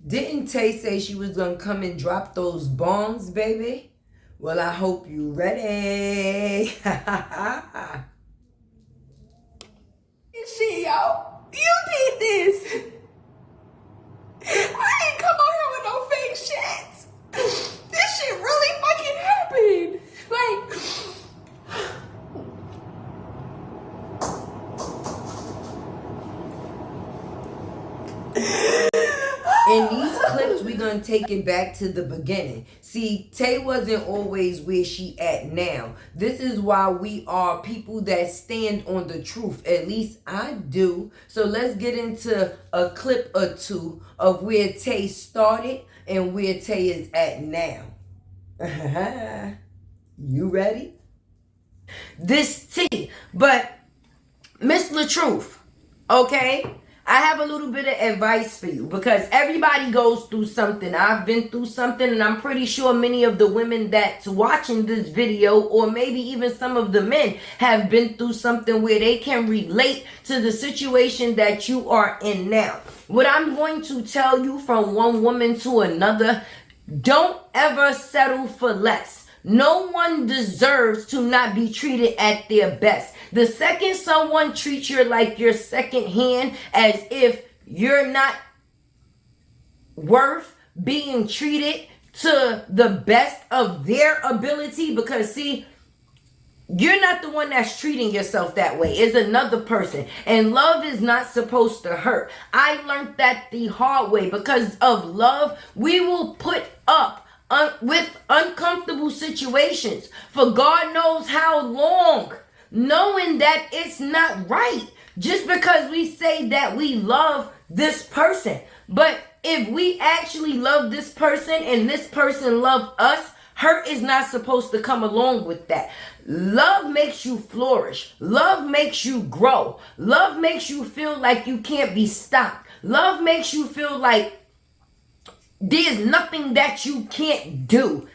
Didn't Tay say she was gonna come and drop those bombs, baby? Well, I hope you ready. Shit, yo. You did this. I didn't come out here with no fake shit. This shit really fucking happened. Like, in these clips, we're going to take it back to the beginning. See, Tay wasn't always where she at now. This is why we are people that stand on the truth. At least I do. So let's get into a clip or two of where Tay started and where Tay is at now. You ready? This tea. But, Miss Latruth, okay? I have a little bit of advice for you because everybody goes through something. I've been through something, and I'm pretty sure many of the women that's watching this video, or maybe even some of the men, have been through something where they can relate to the situation that you are in now. What I'm going to tell you from one woman to another, don't ever settle for less. No one deserves to not be treated at their best. The second someone treats you like your second hand, as if you're not worth being treated to the best of their ability, because see, you're not the one that's treating yourself that way. It's another person. And love is not supposed to hurt. I learned that the hard way. Because of love, we will put up with uncomfortable situations for God knows how long, knowing that it's not right, just because we say that we love this person. But if we actually love this person and this person love us, hurt is not supposed to come along with that. Love makes you flourish. Love makes you grow. Love makes you feel like you can't be stopped. Love makes you feel like there's nothing that you can't do.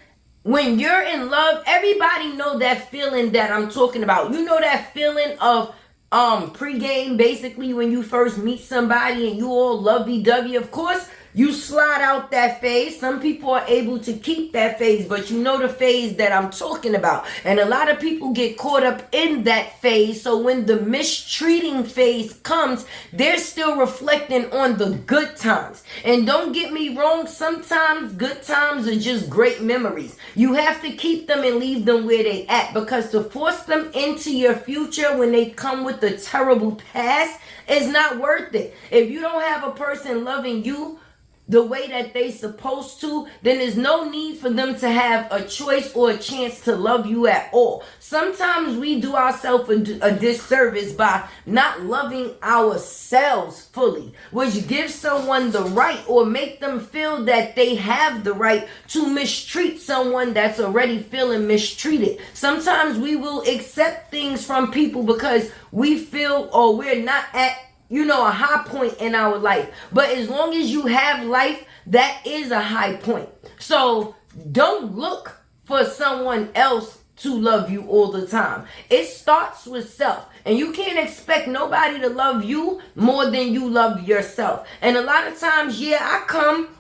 When you're in love, everybody know that feeling that I'm talking about. You know that feeling of pregame, basically when you first meet somebody and you all lovey-dovey. Of course, you slide out that phase. Some people are able to keep that phase, but you know the phase that I'm talking about. And a lot of people get caught up in that phase. So when the mistreating phase comes, they're still reflecting on the good times. And don't get me wrong, sometimes good times are just great memories. You have to keep them and leave them where they at, because to force them into your future when they come with a terrible past is not worth it. If you don't have a person loving you the way that they supposed to, then there's no need for them to have a choice or a chance to love you at all. Sometimes we do ourselves a disservice by not loving ourselves fully, which gives someone the right or make them feel that they have the right to mistreat someone that's already feeling mistreated. Sometimes we will accept things from people because we feel or we're not at a high point in our life. But as long as you have life, that is a high point. So don't look for someone else to love you all the time. It starts with self. And you can't expect nobody to love you more than you love yourself. And a lot of times, I come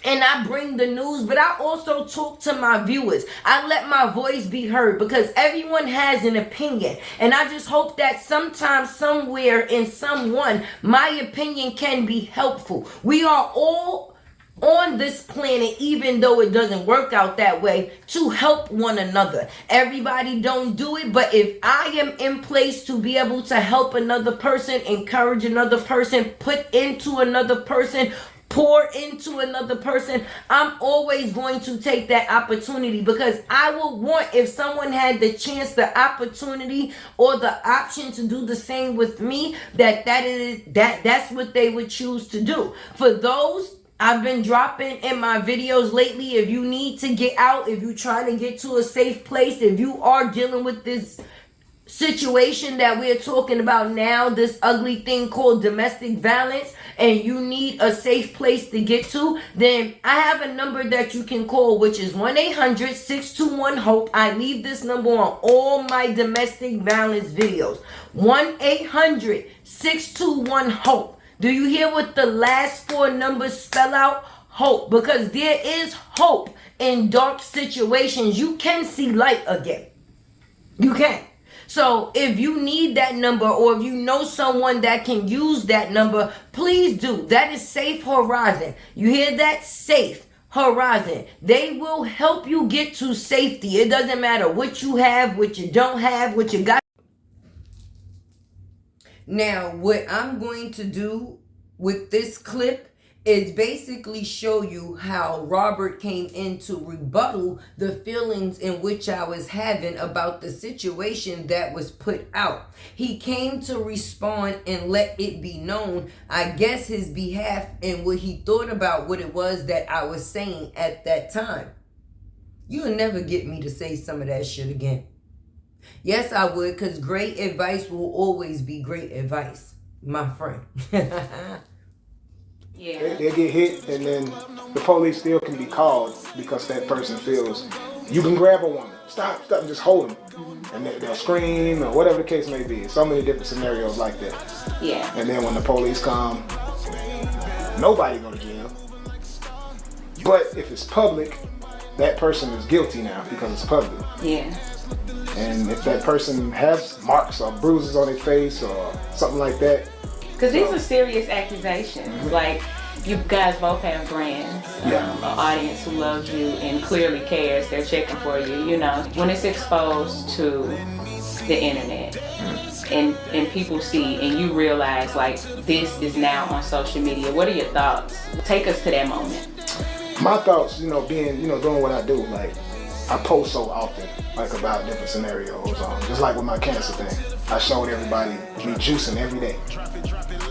and I bring the news, but I also talk to my viewers. I let my voice be heard because everyone has an opinion. And I just hope that sometimes, somewhere, in someone, my opinion can be helpful. We are all on this planet, even though it doesn't work out that way, to help one another. Everybody don't do it, but if I am in place to be able to help another person, encourage another person, put into another person, pour into another person, I'm always going to take that opportunity, because I will want, if someone had the chance, the opportunity, or the option to do the same with me, that's what they would choose to do. For those, I've been dropping in my videos lately, if you need to get out, if you're trying to get to a safe place, if you are dealing with this situation that we're talking about now, this ugly thing called domestic violence, and you need a safe place to get to, then I have a number that you can call, which is 1-800-621-HOPE. I leave this number on all my domestic violence videos. 1-800-621-HOPE. Do you hear what the last 4 numbers spell out? Hope. Because there is hope in dark situations. You can see light again. You can. So if you need that number, or if you know someone that can use that number, please do. That is Safe Horizon. You hear that? Safe Horizon. They will help you get to safety. It doesn't matter what you have, what you don't have, what you got. Now, what I'm going to do with this clip is basically show you how Robert came in to rebuttal the feelings in which I was having about the situation that was put out. He came to respond and let it be known, I guess, his behalf and what he thought about what it was that I was saying at that time. You'll never get me to say some of that shit again. Yes, I would, because great advice will always be great advice, my friend. Yeah. They get hit, and then the police still can be called because that person feels you can grab a woman. Stop, and just hold them. And they'll scream or whatever the case may be. So many different scenarios like that. Yeah. And then when the police come, nobody go to jail. But if it's public, that person is guilty now because it's public. Yeah. And if that person has marks or bruises on their face or something like that. Because these are serious accusations. Like, you guys both have brands, an audience who loves you and clearly cares. They're checking for you. You know, when it's exposed to the internet and people see and you realize, like, this is now on social media, what are your thoughts? Take us to that moment. My thoughts, doing what I do, like, I post so often, like, about different scenarios, just like with my cancer thing. I showed everybody me juicing every day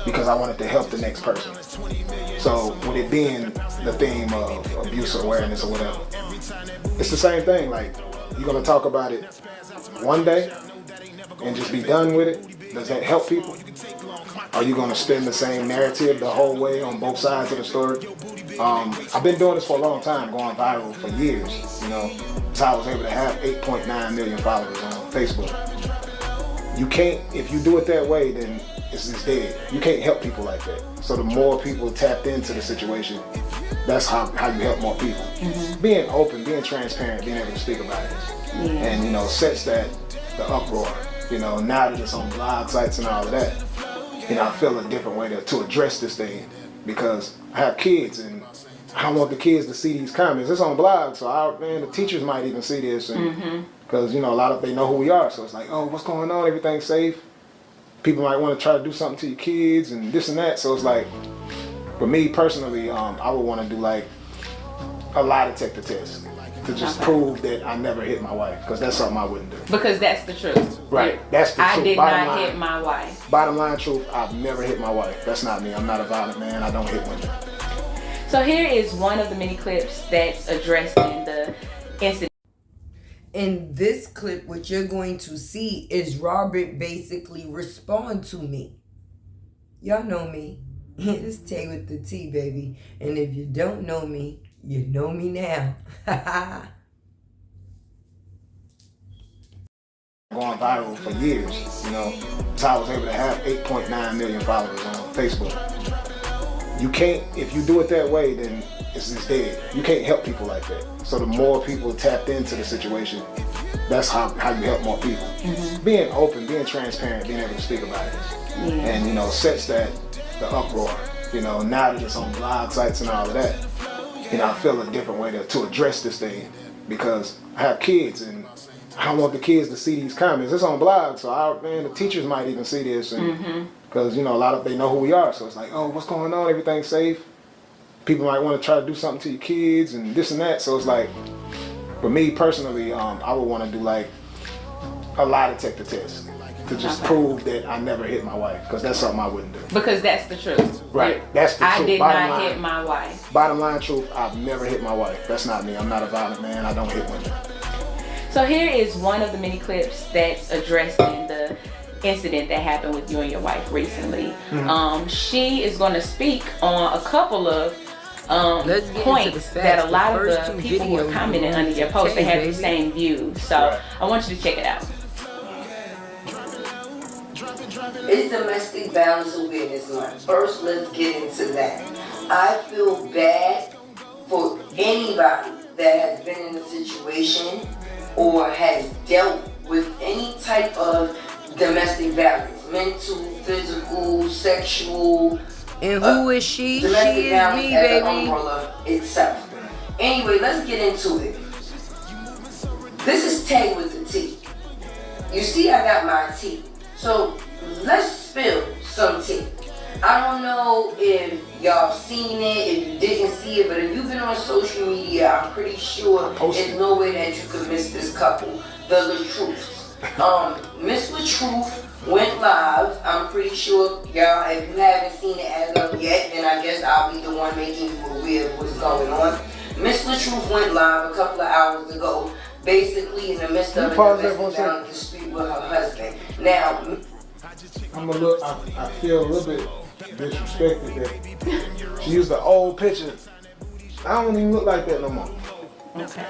because I wanted to help the next person. So with it being the theme of abuse awareness or whatever, it's the same thing. Like, you're gonna talk about it one day and just be done with it. Does that help people? Are you gonna spin the same narrative the whole way on both sides of the story? I've been doing this for a long time, going viral for years, so I was able to have 8.9 million followers on Facebook. You can't, if you do it that way, then it's just dead. You can't help people like that. So the more people tapped into the situation, that's how you help more people. Being open, being transparent, being able to speak about it. And, sets the uproar. Now that it's on blog sites and all of that, I feel a different way to address this thing because I have kids and I don't want the kids to see these comments. It's on blogs, so the teachers might even see this and because, a lot of they know who we are. So it's like, oh, what's going on? Everything's safe. People might want to try to do something to your kids and this and that. So it's like, for me personally, I would want to do like a lie detector test to just prove that I never hit my wife, because that's something I wouldn't do. Because that's the truth. Right, that's the truth. I did not hit my wife. Bottom line truth, I've never hit my wife. That's not me. I'm not a violent man. I don't hit women. So here is one of the many clips that's addressing the incident. In this clip, what you're going to see is Robert basically respond to me. Y'all know me. It's Tay with the T, baby. And if you don't know me, you know me now. Going viral for years, so I was able to have 8.9 million followers on Facebook. You can't, if you do it that way, then it's just dead. You can't help people like that. So the more people tapped into the situation, that's how you help more people. Being open, being transparent, being able to speak about it. And, sets the uproar. Now that it's on blog sites and all of that, I feel a different way to address this thing because I have kids and I don't want the kids to see these comments. It's on blogs, so the teachers might even see this and because, a lot of they know who we are. So it's like, oh, what's going on? Everything's safe. People might want to try to do something to your kids and this and that. So it's like, for me personally, I would want to do like a lie detector test to just prove that I never hit my wife, because that's something I wouldn't do. Because that's the truth. Right, that's the truth. I did not hit my wife. Bottom line truth, I've never hit my wife. That's not me. I'm not a violent man. I don't hit women. So here is one of the many clips that's addressing the incident that happened with you and your wife recently. She is going to speak on a couple of points that a lot of the people who are commenting under your post, they have the same views. So I want you to check it out. It's Domestic Violence Awareness Month. First, let's get into that. I feel bad for anybody that has been in a situation or has dealt with any type of domestic violence, mental, physical, sexual. And who is she? Domestic She is violence me, as baby. an umbrella itself. Anyway, let's get into it. This is Tay with the tea. You see, I got my tea. So let's spill some tea. I don't know if y'all seen it, if you didn't see it, but if you've been on social media, I'm pretty sure there's no way that you could miss this couple, the Latruths. Miss Latruth went live. I'm pretty sure y'all, if you haven't seen it as of yet, then I guess I'll be the one making you aware of what's going on. Miss Latruth went live a couple of hours ago, basically in the midst of a domestic violence dispute with her husband. Now, I feel a little bit disrespected that she used the old picture. I don't even look like that no more. Okay.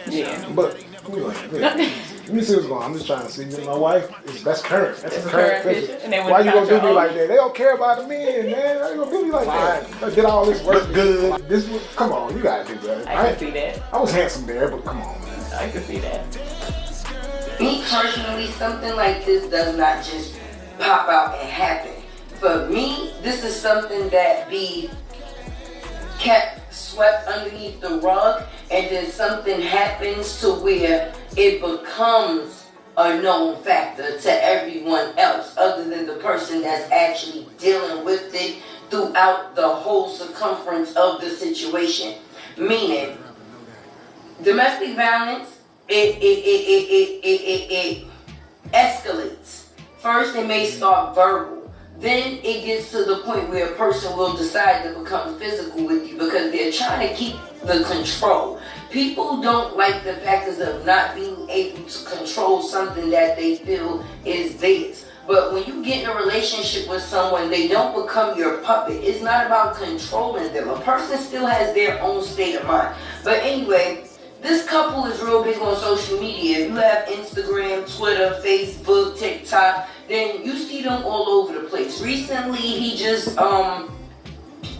Yeah. But let me see what's going on. I'm just trying to see. My wife, that's current. That's a current picture. Why you gonna do me like that? They don't care about the men, man. Why you gonna do me like that? I did all this work good. Come on, you gotta do better. I can see that. I was handsome there, but come on, man. I can see that. Me personally, something like this does not just pop out and happen. For me, this is something that be kept swept underneath the rug, and then something happens to where it becomes a known factor to everyone else other than the person that's actually dealing with it throughout the whole circumference of the situation. Meaning, domestic violence, it escalates. First, it may start verbal. Then it gets to the point where a person will decide to become physical with you because they're trying to keep the control. People don't like the factors of not being able to control something that they feel is theirs. But when you get in a relationship with someone, they don't become your puppet. It's not about controlling them. A person still has their own state of mind. But anyway, this couple is real big on social media. If you have Instagram, Twitter, Facebook, TikTok, then you see them all over the place. Recently, he just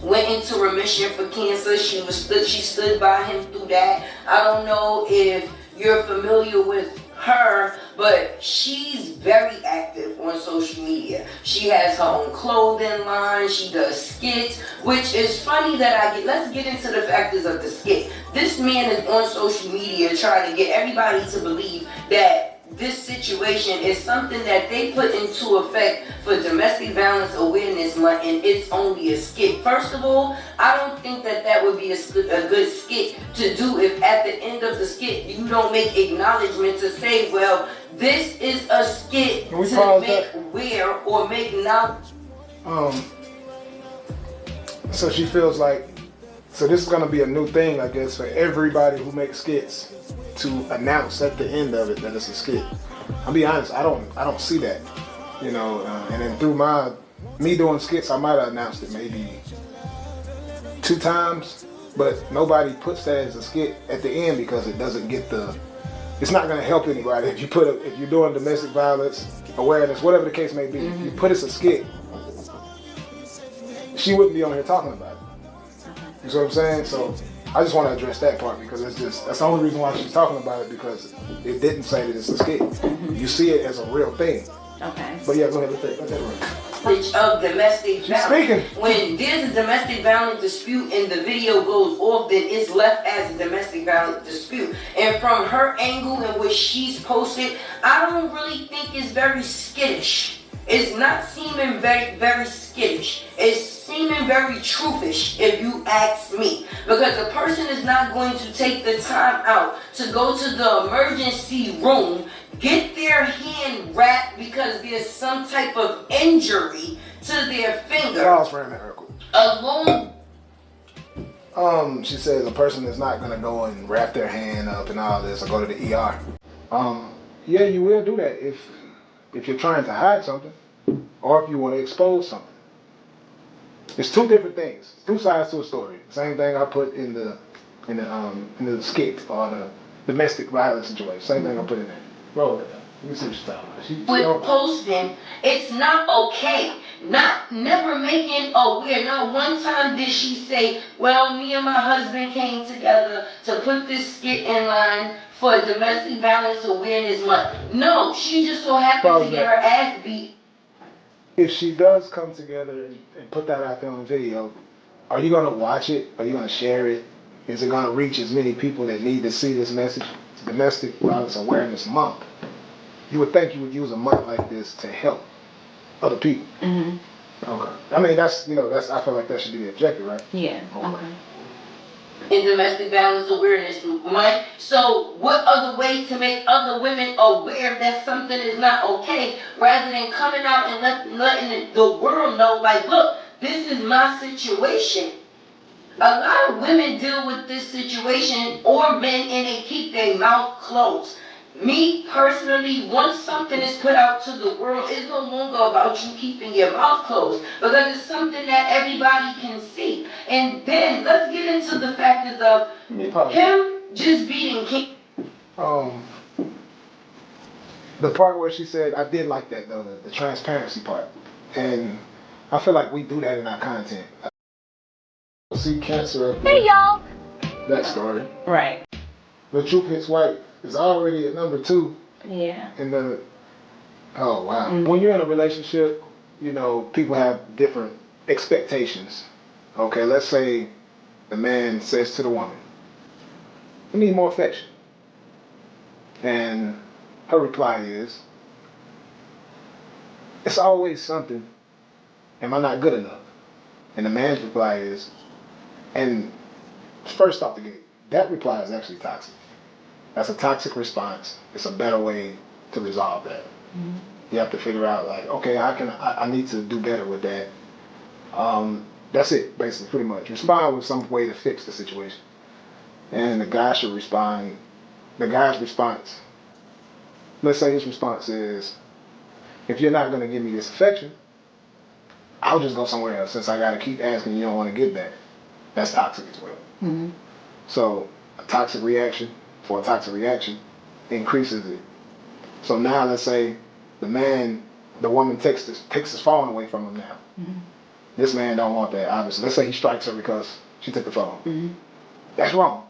went into remission for cancer. She stood by him through that. I don't know if you're familiar with her, but she's very active on social media. She has her own clothing line. She does skits, which is funny that let's get into the factors of the skit. This man is on social media trying to get everybody to believe that this situation is something that they put into effect for Domestic Violence Awareness Month, and it's only a skit. First of all, I don't think that would be a good skit to do if at the end of the skit you don't make acknowledgement to say, well, this is a skit to make aware or make knowledge. So she feels like, so this is going to be a new thing, I guess, for everybody who makes skits, to announce at the end of it that it's a skit. I'll be honest, I don't see that, you know. And then through me doing skits, I might have announced it maybe 2 times, but nobody puts that as a skit at the end because it doesn't get it's not going to help anybody if you're doing domestic violence awareness, whatever the case may be. If you put it's a skit, she wouldn't be on here talking about it. You see what I'm saying? So I just want to address that part because that's the only reason why she's talking about it, because it didn't say that it's a skit. You see it as a real thing. Okay. But yeah, go ahead, let that run. Of domestic violence. When there's a domestic violence dispute and the video goes off, then it's left as a domestic violence dispute. And from her angle and what she's posted, I don't really think it's very skittish. It's not seeming very, very skittish. It's seeming very truthish, if you ask me. Because the person is not going to take the time out to go to the emergency room, get their hand wrapped because there's some type of injury to their finger. Alone. She says a person is not going to go and wrap their hand up and all this or go to the ER. Yeah, you will do that if you're trying to hide something or if you want to expose something. It's 2 different things, 2 sides to a story. Same thing I put in the skit or the domestic violence situation. Same thing I put in there. Roll it. Let me see what she's talking about. With posting, it's not okay. Never making aware. Not one time did she say, well, me and my husband came together to put this skit in line for Domestic Violence Awareness Month. No, she just so happened to get her ass beat. If she does come together and put that out there on video, are you gonna watch it? Are you gonna share it? Is it gonna reach as many people that need to see this message? It's Domestic Violence Awareness Month. You would think you would use a month like this to help other people. Mm-hmm. Okay. I mean, that's I feel like that should be the objective, right? Yeah. Okay. In Domestic Violence Awareness Month. So what other way to make other women aware that something is not okay, rather than coming out and letting the world know, like, look, this is my situation. A lot of women deal with this situation, or men, and they keep their mouth closed. Me personally, once something is put out to the world, it's no longer about you keeping your mouth closed, because it's something that everybody can see. And then let's get into the factors of him just beating King. The part where she said, I did like that though, the transparency part, and I feel like we do that in our content. See cancer up there. Hey y'all! That story. Right. The Truth Hits White is already at number 2. Yeah. In the, oh wow. Mm-hmm. When you're in a relationship, you know, people have different expectations. Okay, let's say the man says to the woman, I need more affection. And her reply is, it's always something. Am I not good enough? And the man's reply is, and first off the gate, that reply is actually toxic. That's a toxic response. It's a better way to resolve that. Mm-hmm. You have to figure out, like, okay, I need to do better with that. That's it, basically, pretty much. Respond with some way to fix the situation. And the guy should respond. The guy's response, let's say his response is, if you're not going to give me this affection, I'll just go somewhere else, since I got to keep asking, you don't want to get that. That's toxic as well. Mm-hmm. So a toxic reaction for a toxic reaction increases it. So now let's say the woman takes his phone away from him now. Mm-hmm. This man don't want that, obviously. Let's say he strikes her because she took the phone. Mm-hmm. That's wrong.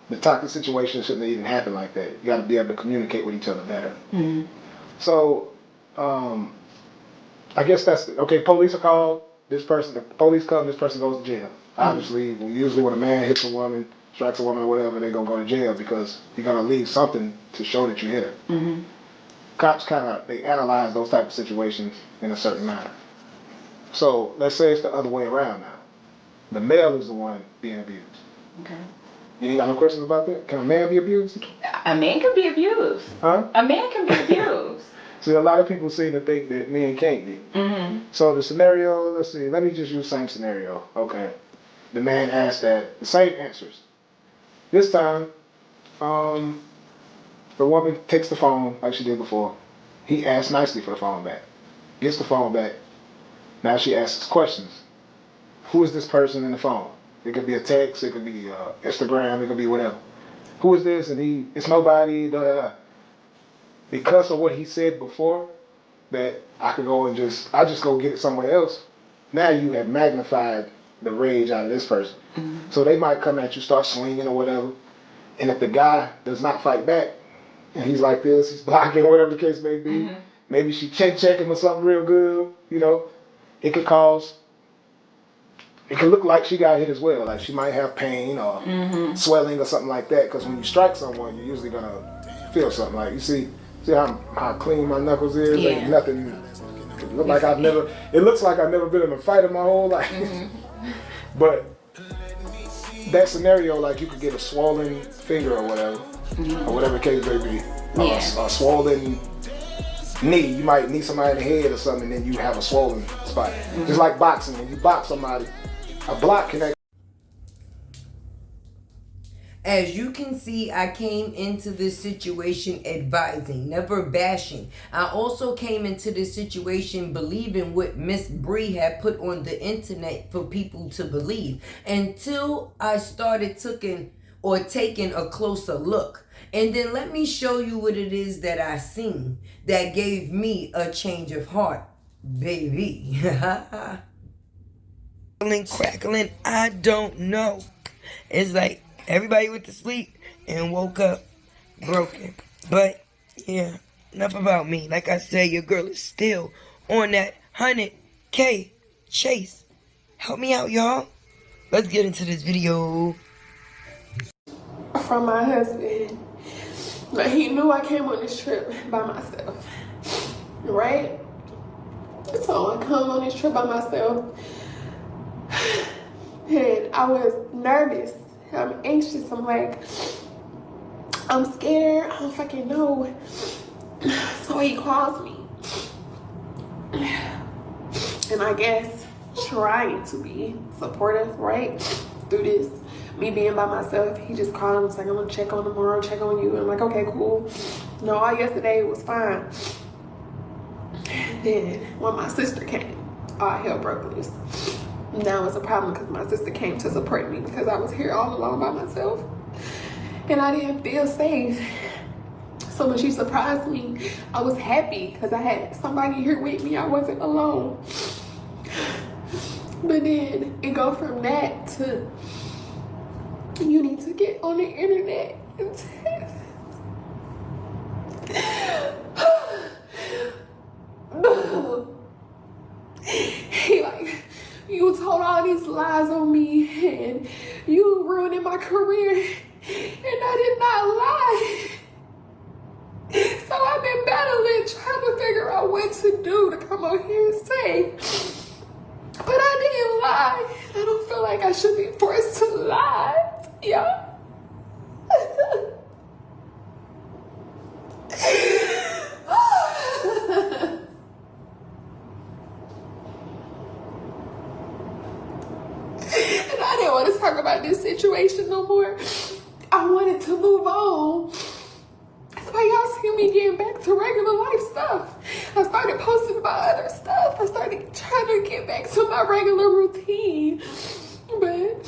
The toxic situation shouldn't even happen like that. You got to be able to communicate with each other better. Mm-hmm. So I guess that's okay. Police are called. The police come. This person goes to jail. Mm-hmm. Obviously, usually when a man hits a woman, strikes a woman or whatever, they're gonna go to jail because you're gonna leave something to show that you hit her. Mm-hmm. Cops they analyze those type of situations in a certain manner. So let's say it's the other way around now. The male is the one being abused. Okay. You ain't got no questions about that? Can a man be abused? A man can be abused. Huh? A man can be abused. See, a lot of people seem to think that men can't be. Mm-hmm. So the scenario, let's see, let me just use the same scenario. Okay. The man asked the same answers. This time, the woman takes the phone like she did before. He asked nicely for the phone back. Gets the phone back. Now she asks questions. Who is this person in the phone? It could be a text, it could be Instagram, it could be whatever. Who is this? And it's nobody, da, da, da. Because of what he said before, that I could go and I'll just go get it somewhere else. Now you have magnified the rage out of this person. Mm-hmm. So they might come at you, start swinging or whatever. And if the guy does not fight back, and he's like this, he's blocking, whatever the case may be, mm-hmm. Maybe she check him or something real good, you know, it could look like she got hit as well. Like she might have pain or mm-hmm. swelling or something like that. Because when you strike someone, you're usually gonna feel something. Like you see how clean my knuckles is. Yeah. Like nothing. It looks like I've never been in a fight in my whole life. Mm-hmm. But that scenario, like you could get a swollen finger or whatever, mm-hmm. or whatever the case may be. Yeah. A swollen knee. You might knee somebody in the head or something, and then you have a swollen spot. Mm-hmm. Just like boxing, when you box somebody, a block can. As you can see, I came into this situation advising, never bashing. I also came into this situation believing what Miss Bree had put on the internet for people to believe. Until I started or taking a closer look. And then let me show you what it is that I seen that gave me a change of heart, baby. Crackling, I don't know. It's like everybody went to sleep and woke up broken. But yeah, enough about me. Like I said, your girl is still on that 100K chase. Help me out, y'all. Let's get into this video. From my husband. Like, he knew I came on this trip by myself, right? So I come on this trip by myself, and I was nervous. I'm anxious. I'm like, I'm scared. I don't fucking know. So he calls me, and I guess trying to be supportive, right? Through this, me being by myself, he just called and was like, I'm gonna check on tomorrow, check on you. And I'm like, okay, cool. No, all yesterday was fine. Then when my sister came, all hell broke loose. Now it's a problem because my sister came to support me because I was here all alone by myself. And I didn't feel safe. So when she surprised me, I was happy because I had somebody here with me. I wasn't alone. But then it go from that to, you need to get on the internet and text. He like, you told all these lies on me and you ruining my career, and I did not lie. So I've been battling, trying to figure out what to do to come on here and say, but I didn't lie. I don't feel like I should be forced to lie. Yeah. And I didn't want to talk about this situation no more. I wanted to move on. That's why y'all see me getting back to regular life stuff. I started posting about other stuff. I started trying to get back to my regular routine. But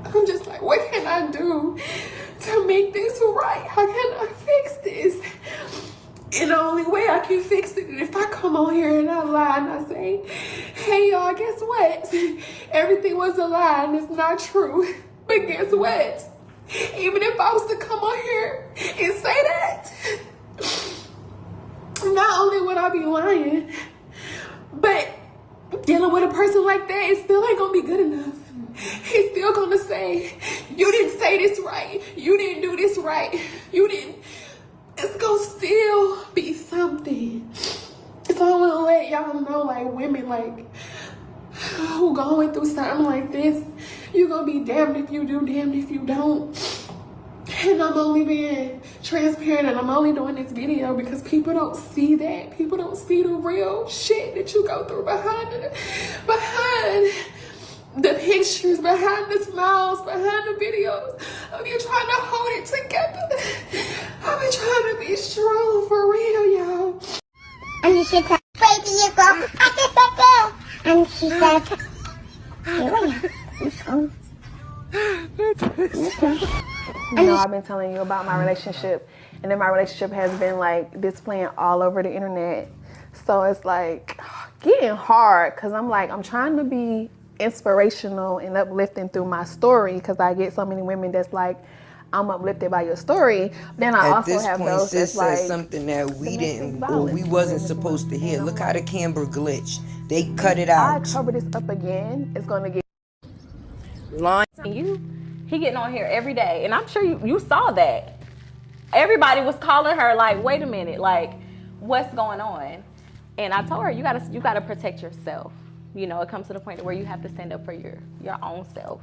I'm just like, what can I do to make this right? How can I fix this? And the only way I can fix it is if I come on here and I lie and I say, hey y'all, guess what? Everything was a lie and it's not true. But guess what? Even if I was to come on here and say that, not only would I be lying, but dealing with a person like that, it still ain't gonna be good enough. He's still gonna say, you didn't say this right. You didn't do this right. You didn't. It's gonna still be something. So I wanna let y'all know, like, women, like, who going through something like this, you gonna be damned if you do, damned if you don't. And I'm only being transparent and I'm only doing this video because people don't see that. People don't see the real shit that you go through behind the pictures, behind the smiles, behind the videos of you trying to hold it together. I've been trying to be strong for real, y'all. And she said, baby, you go. And she said, You know, I've been telling you about my relationship, and then my relationship has been like displaying all over the internet. So it's like getting hard because I'm like, I'm trying to be inspirational and uplifting through my story because I get so many women that's like, I'm uplifted by your story. Then I also have those that's like something that we didn't, or we wasn't supposed to hear. Look how the camera glitched. They cut it out. I cover this up again, it's gonna get Line. He getting on here every day, and I'm sure you saw that. Everybody was calling her like, wait a minute, like, what's going on? And I told her, you gotta protect yourself. You know, it comes to the point where you have to stand up for your own self.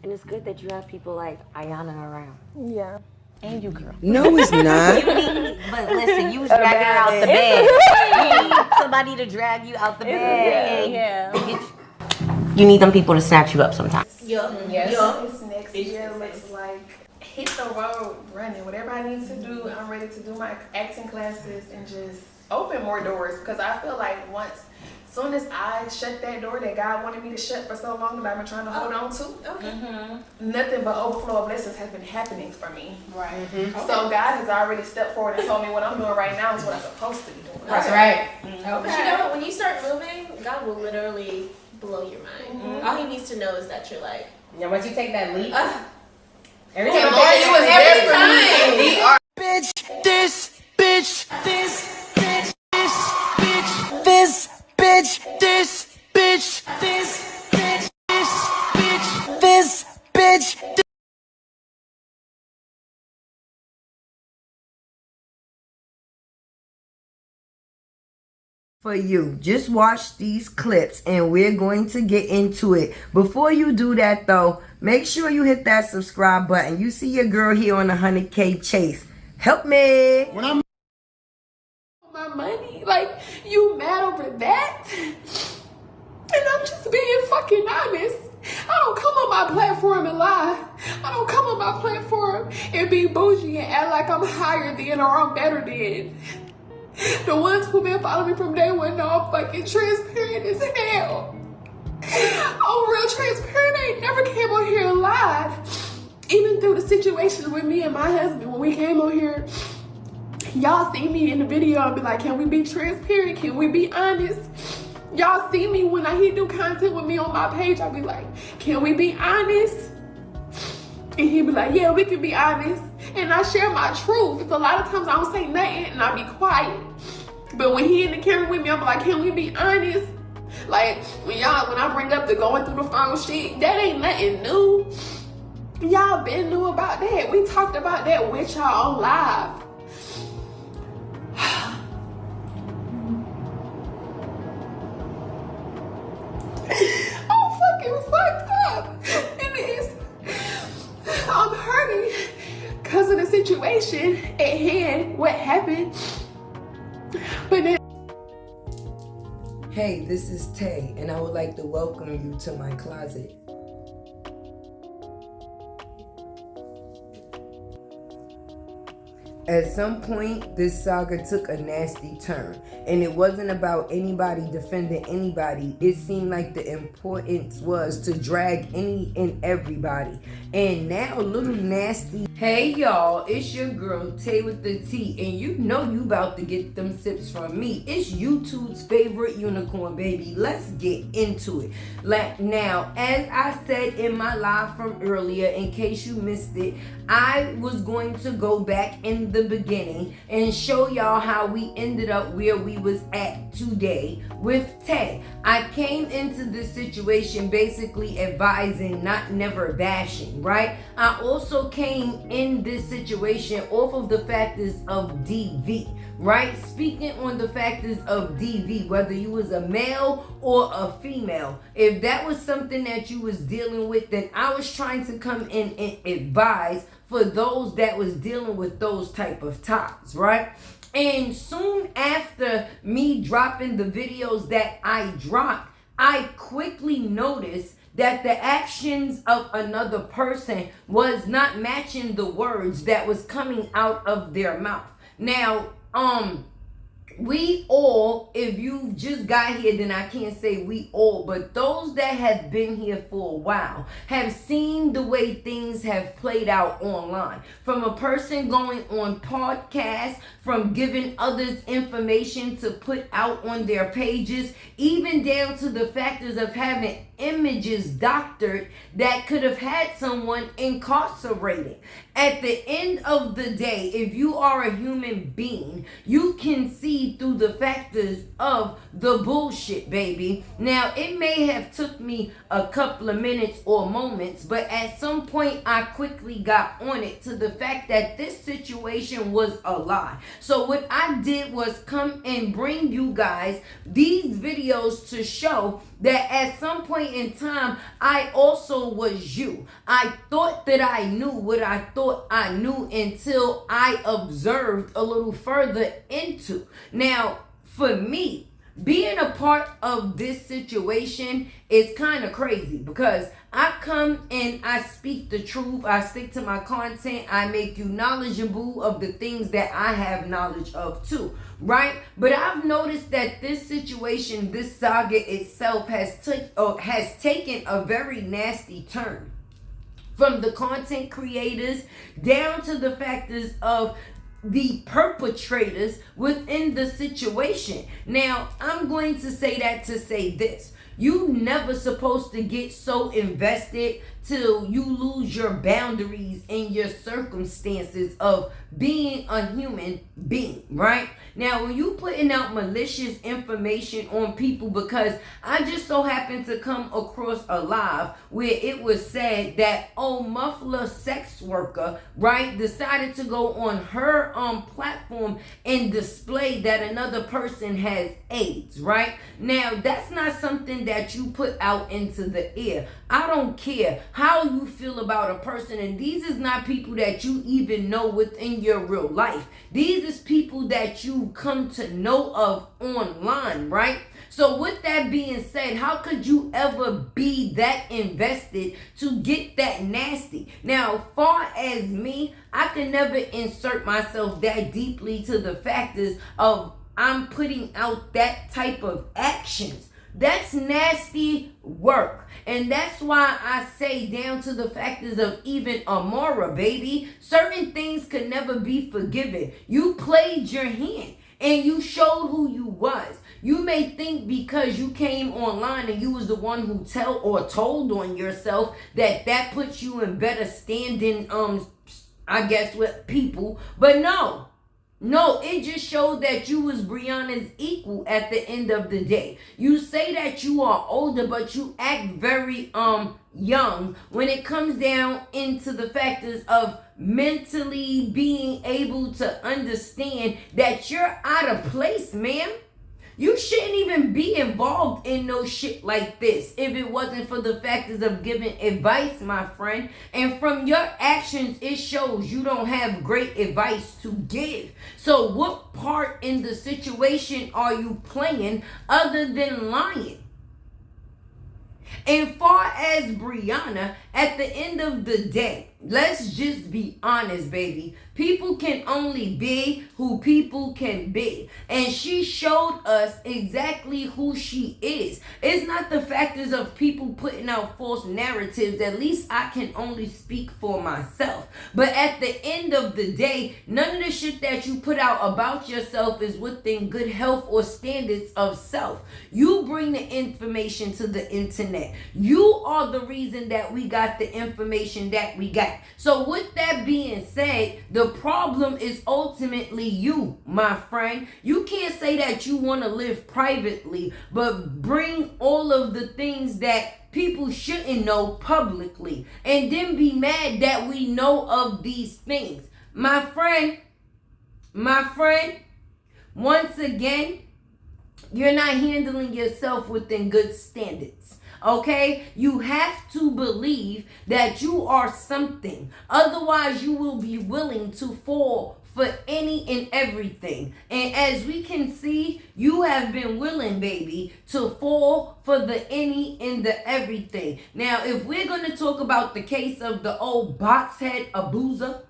And it's good that you have people like Ayana around. Yeah. And you, girl. No, it's not. But listen, you was dragging her out the bed. You need somebody to drag you out the bed. Yeah. You need them people to snatch you up sometimes. This next year looks like hit the road running. Whatever I need to do, I'm ready to do my acting classes and just open more doors because I feel like once as soon as I shut that door that God wanted me to shut for so long that I've been trying to hold on to, nothing but overflow of blessings has been happening for me. Right. So God has already stepped forward and told me what I'm doing right now is what I'm supposed to be doing. That's right. But you know what? When you start moving, God will literally blow your mind. All He needs to know is that you're like. Now, once you take that leap, every Lord, time you was there for me. Bitch, this, bitch, this, bitch, this, bitch, this, bitch, this, bitch, this, bitch, this, bitch, this. For you, just watch these clips and we're going to get into it. Before you do that though, make sure you hit that subscribe button. You see your girl here on the 100K chase. Help me. When I'm My money, like, you mad over that? And I'm just being fucking honest. I don't come on my platform and lie. I don't come on my platform and be bougie and act like I'm higher than or I'm better than. The ones who been following me from day one know I'm fucking transparent as hell. I'm real transparent. I ain't never came on here and lied. Even through the situations with me and my husband, when we came on here, y'all see me in the video and be like, can we be transparent? Can we be honest? Y'all see me when he do content with me on my page, I'll be like, can we be honest? And he'll be like, yeah, we can be honest. And I share my truth. It's a lot of times I don't say nothing and I be quiet. But when he in the camera with me, I'm like, can we be honest? Like, when I bring up the going through the phone shit, that ain't nothing new. Y'all been knew about that. We talked about that with y'all on live. I'm fucking fucked up. And I'm hurting because of the situation at hand, what happened. But then Hey, this is Tay, and I would like to welcome you to my closet. At some point, this saga took a nasty turn, and it wasn't about anybody defending anybody. It seemed like the importance was to drag any and everybody. And now, little nasty. Hey y'all, it's your girl Tay with the T, and you know you about to get them sips from me. It's YouTube's favorite unicorn, baby. Let's get into it. Now, as I said in my live from earlier, in case you missed it, I was going to go back in the beginning and show y'all how we ended up where we was at today with Tay. I came into this situation basically advising, not never bashing, right? I also came in this situation off of the factors of DV, right? Speaking on the factors of DV, whether you was a male or a female, if that was something that you was dealing with, then I was trying to come in and advise for those that was dealing with those type of topics, right? And soon after me dropping the videos that I dropped, I quickly noticed that the actions of another person was not matching the words that was coming out of their mouth. Now, we all, if you just got here, then I can't say we all, but those that have been here for a while have seen the way things have played out online. From a person going on podcasts, from giving others information to put out on their pages, even down to the factors of having images doctored that could have had someone incarcerated. At the end of the day, if you are a human being, you can see through the factors of the bullshit, baby. Now, it may have took me a couple of minutes or moments, but at some point I quickly got on it to the fact that this situation was a lie. So what I did was come and bring you guys these videos to show that at some point in time, I also was you. I thought that I knew what I thought I knew until I observed a little further into. Now, for me, being a part of this situation is kind of crazy because I come and I speak the truth. I stick to my content. I make you knowledgeable of the things that I have knowledge of too, right? But I've noticed that this situation, this saga itself has taken a very nasty turn. From the content creators down to the factors of the perpetrators within the situation. Now, I'm going to say that to say this. You never supposed to get so invested till you lose your boundaries and your circumstances of being a human being, right? Now, when you putting out malicious information on people, because I just so happened to come across a live where it was said that, oh, muffler sex worker, right, decided to go on her platform and display that another person has AIDS, right? Now, that's not something that you put out into the air. I don't care how you feel about a person, and these is not people that you even know within your real life. These is people that you come to know of online, right? So with that being said, how could you ever be that invested to get that nasty? Now, far as me, I can never insert myself that deeply to the factors of I'm putting out that type of actions. That's nasty work. And that's why I say down to the factors of even Amora, baby. Certain things could never be forgiven. You played your hand and you showed who you was. You may think because you came online and you was the one who told on yourself that puts you in better standing, I guess, with people. But no, it just showed that you was Brianna's equal at the end of the day. You say that you are older, but you act very young when it comes down into the factors of mentally being able to understand that you're out of place, ma'am. You shouldn't even be involved in no shit like this if it wasn't for the factors of giving advice, my friend. And from your actions, it shows you don't have great advice to give. So what part in the situation are you playing other than lying? And far as Brianna, at the end of the day, let's just be honest, baby. People can only be who people can be. And she showed us exactly who she is. It's not the factors of people putting out false narratives. At least I can only speak for myself. But at the end of the day, none of the shit that you put out about yourself is within good health or standards of self. You bring the information to the internet. You are the reason that we got the information that we got. So with that being said, the problem is ultimately you, my friend. You can't say that you want to live privately, but bring all of the things that people shouldn't know publicly, and then be mad that we know of these things. My friend, once again, you're not handling yourself within good standards. Okay, you have to believe that you are something. Otherwise, you will be willing to fall for any and everything. And as we can see, you have been willing, baby, to fall for the any and the everything. Now, if we're going to talk about the case of the old box head abuser,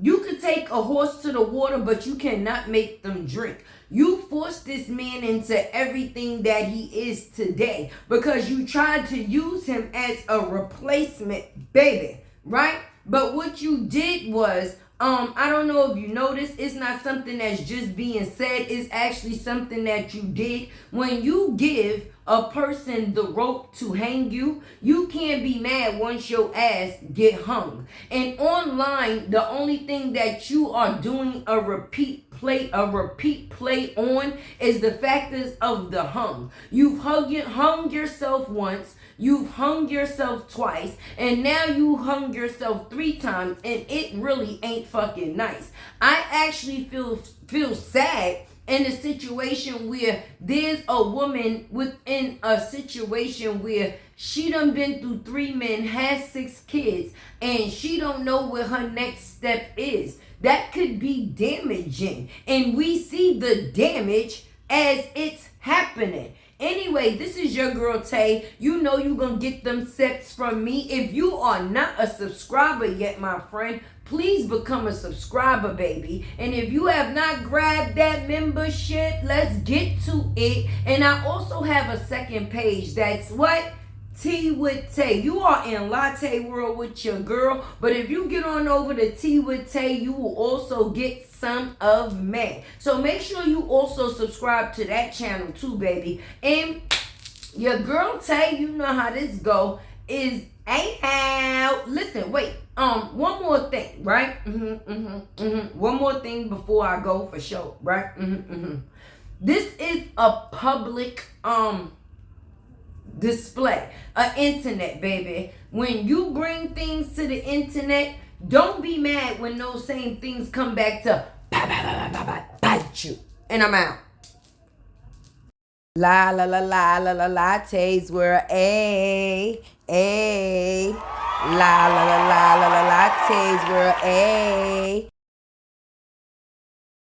you could take a horse to the water, but you cannot make them drink. You forced this man into everything that he is today because you tried to use him as a replacement, baby, right? But what you did was, I don't know if you noticed, it's not something that's just being said. It's actually something that you did. When you give a person the rope to hang you, you can't be mad once your ass get hung. And online, the only thing that you are doing a repeat play on is the factors of the hung. You've hung yourself once, you've hung yourself twice, and now you hung yourself 3 times, and it really ain't fucking nice. I actually feel sad in a situation where there's a woman within a situation where she done been through 3 men, has 6 kids, and she don't know what her next step is. that could be damaging. And we see the damage as it's happening. Anyway, this is your girl Tay. You know you're going to get them sets from me. If you are not a subscriber yet, my friend, please become a subscriber, baby. And if you have not grabbed that membership, let's get to it. And I also have a second page. That's what? Tea with Tay. You are in Latte World with your girl, but if you get on over to Tea with Tay, you will also get some of me. So make sure you also subscribe to that channel too, baby. And your girl Tay, you know how this go, is out. Listen, wait. One more thing, right? One more thing before I go for sure, right? This is a public display, internet, baby. When you bring things to the internet, don't be mad when those same things come back to bite you. And I'm out. La la la la la la lattes were a la la la la la la lattes were a